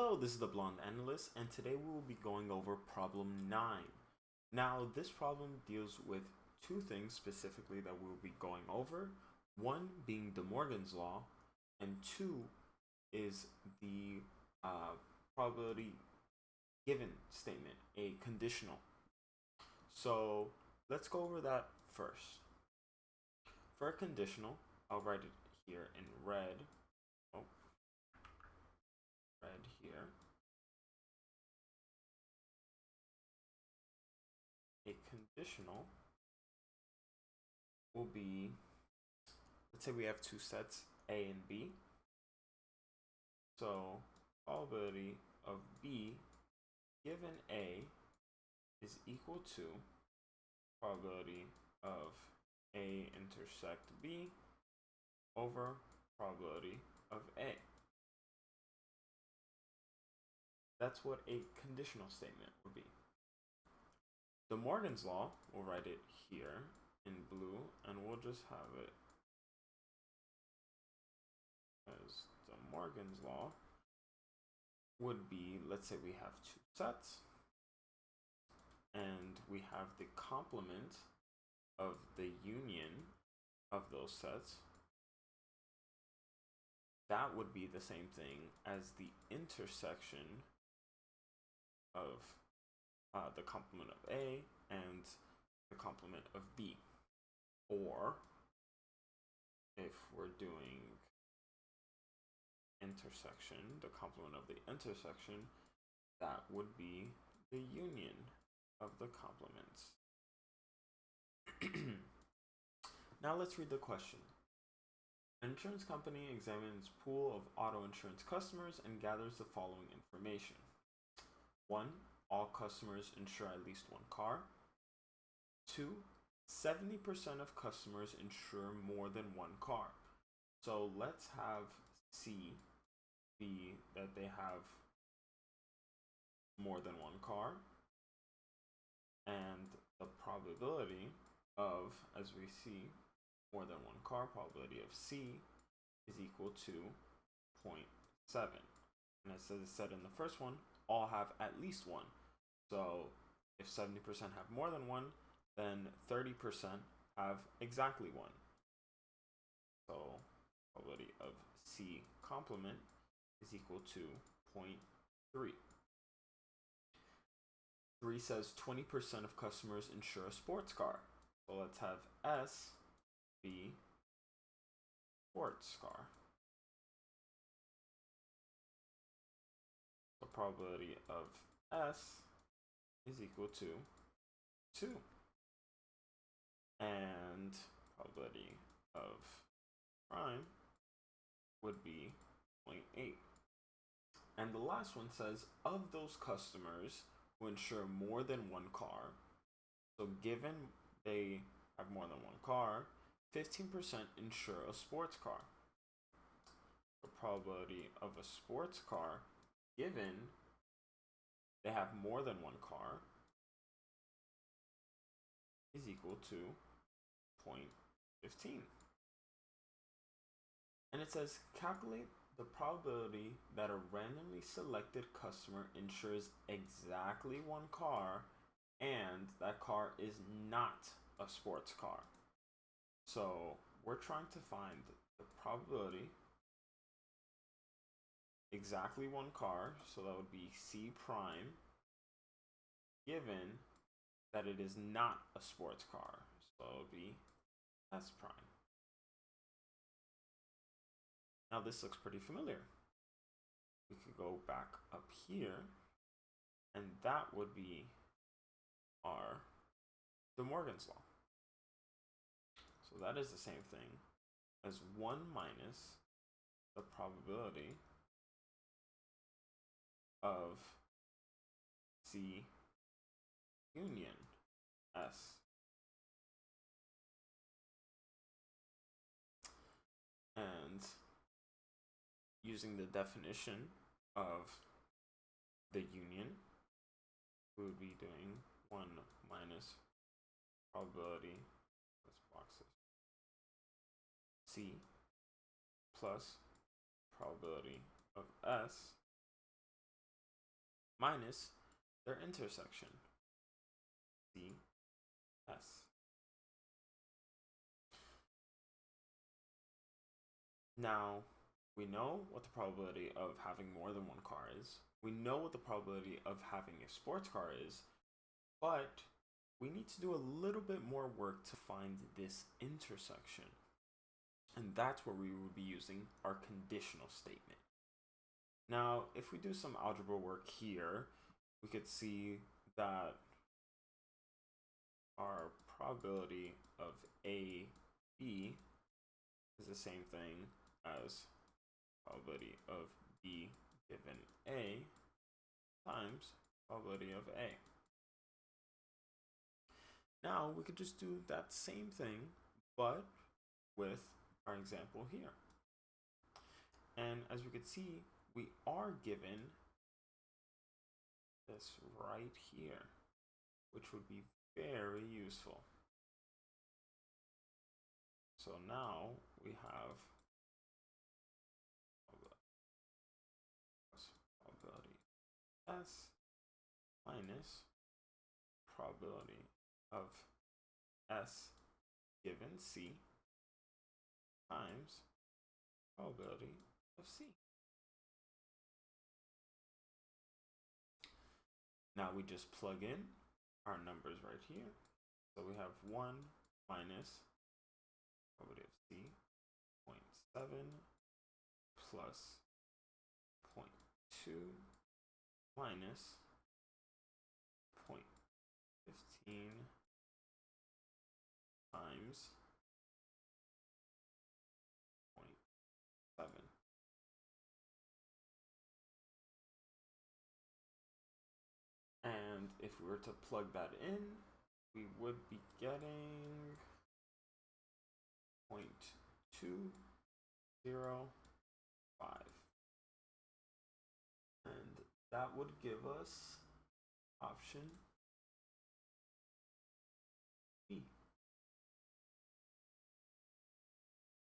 Hello, this is the Blonde Analyst, and today we will be going over problem 9. Now, this problem deals with two things specifically that we will be going over. One being DeMorgan's law, and two is the probability given statement, a conditional. So let's go over that first. For a conditional, I'll write it here in red. Red here. A conditional will be, let's say we have two sets, A and B. So probability of B given A is equal to probability of A intersect B over probability of A. That's what a conditional statement would be. DeMorgan's law, we'll write it here in blue, and we'll just have it as DeMorgan's law would be, let's say we have two sets, and we have the complement of the union of those sets. That would be the same thing as the intersection of the complement of A and the complement of B. Or if we're doing intersection, the complement of the intersection, that would be the union of the complements. Now let's read the question. An insurance company examines pool of auto insurance customers and gathers the following information. 1. All customers insure at least one car. 2. 70% of customers insure more than one car. So let's have C be that they have more than one car. And the probability of, as we see, more than one car, probability of C is equal to 0.7. And as it said in the first one, all have at least one. So if 70% have more than one, then 30% have exactly one. So probability of C complement is equal to 0.3. 3 says 20% of customers insure a sports car. So let's have S be sports car. The probability of S is equal to 2. And probability of prime would be 0.8. And the last one says, of those customers who insure more than one car, so given they have more than one car, 15% insure a sports car. The probability of a sports car, given they have more than one car, is equal to 0.15. And it says, calculate the probability that a randomly selected customer insures exactly one car and that car is not a sports car. So we're trying to find the probability exactly one car, so that would be C prime, given that it is not a sports car, so it would be S prime. Now this looks pretty familiar. We could go back up here, and that would be our DeMorgan's law. So that is the same thing as 1 minus the probability of C union S. And using the definition of the union, we would be doing 1 minus probability, let's box this, C plus probability of S minus their intersection, CS. Now, we know what the probability of having more than one car is. We know what the probability of having a sports car is, but we need to do a little bit more work to find this intersection. And that's where we will be using our conditional statement. Now, if we do some algebra work here, we could see that our probability of A, B is the same thing as probability of B given A times probability of A. Now we could just do that same thing, but with our example here. And as we could see, we are given this right here, which would be very useful. So now we have probability S minus probability of S given C times probability of C. Now we just plug in our numbers right here. So we have 1 minus probability of C, 0.7 plus 0.2 minus 0.15 times 0.7. And if we were to plug that in, we would be getting 0.205. And that would give us option